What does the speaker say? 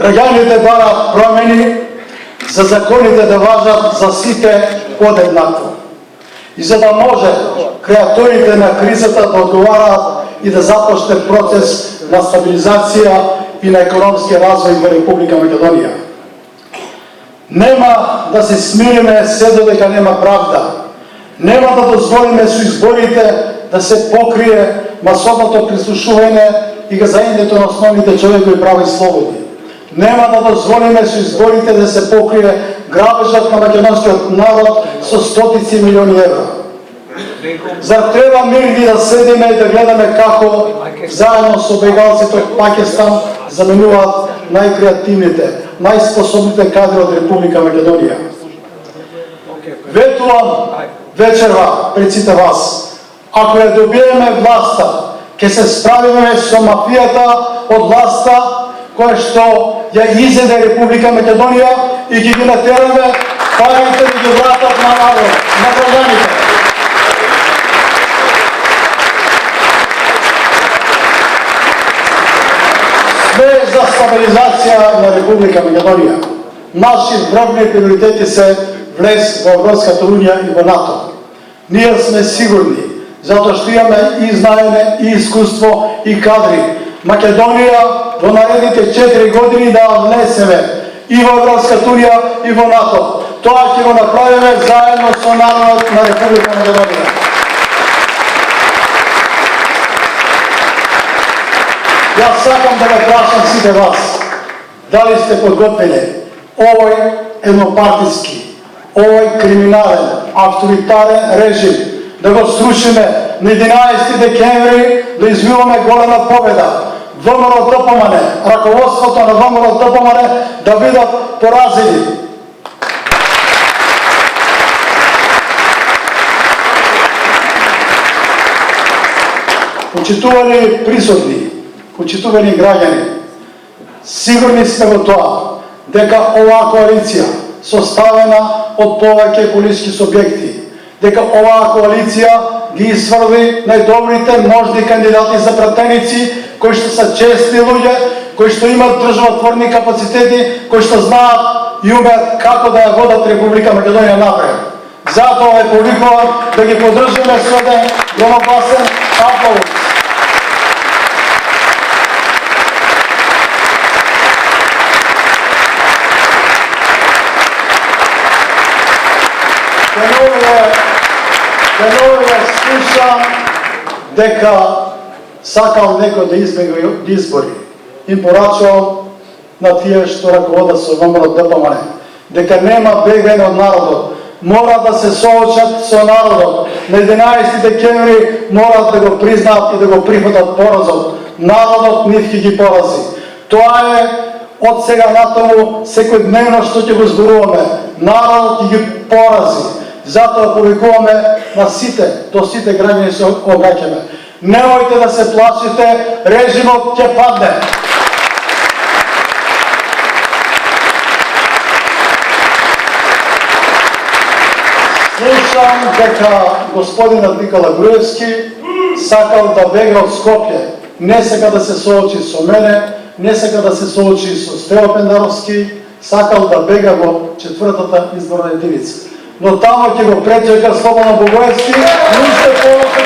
Граѓаните барат промени за законите да важат за сите подеднакво. И за да може креаторите на кризата да одговараат и да започне процес на стабилизација и на економски развој во Република Македонија. Нема да се смириме се додека нема правда. Нема да дозволиме со изборите да се покрие масовното прислушување и газаењето на основните човекови права и слободи. Нема да дозволиме со изборите да се покрие грабежот на македонскиот народ со стотици милиони евра. Зар треба мирни да седиме и да гледаме како заедно со бегалците од Пакистан заменуваат најкреативните, најспособните кадри од Република Македонија? Ветувам вечерва пред сите вас, ако ја добиеме власта, ќе се справиме со мафијата од власта која што ја изеде Република Македонија и ќе ги натераме парите да ги вратат на народ, на граѓаните. Сме за стабилизација на Република Македонија. Наши врвни приоритети се влез во Европската унија и во НАТО. Ние сме сигурни, затоа што имаме и знаење, и искуство, и кадри. Македонија во наредните 4 години да внесеме и во Европската унија и во НАТО. Тоа ќе го направиме заедно со народот на Република Македонија. Јас сакам да ме прашам сите вас, дали сте подготвени овој еднопартиски, овој криминален, авторитарен режим да го срушиме на 11 декември, да извојуваме голема победа. ВМРО ДПМН, раководството на ВМРО ДПМН да бидат поразени. Почитувани присутни, почитувани граѓани, сигурни сме во тоа дека оваа коалиција составена од повеќе политички субјекти, дека оваа коалиција ги сврви најдобрите можни кандидати за пратеници, кои што се честни луѓе, кои што имаат државотворни капацитети, кои што знаат и умеат како да ја водат Република Македонија напред. Затоа ве повикувам да ги поддржиме со еден громогласен аплауз. Деновија слушам дека сакал некој да избега избори. Им порачувам на тие што раководат со ВМРО ДПМН дека нема бегање од народот. Мора да се соочат со народот. На 11 декември мора да го признаат и да го прифатат поразот. Народот нив ќе ги порази. Тоа е од сега натаму секојдневно што ќе го зборуваме. Народот ќе ги порази. Затоа повикуваме на сите, до сите граѓани се обраќаме. Немојте да се плашите, режимот ќе падне. Слушам дека господинот Никола Груевски сакал да бега од Скопје. Не сака да се соочи со мене, не сака да се соочи со Стево Пендаровски, сакал да бега во 4-та изборна единица. Но тамо ќе го пречека Слободан Богоевски, ништо повеќе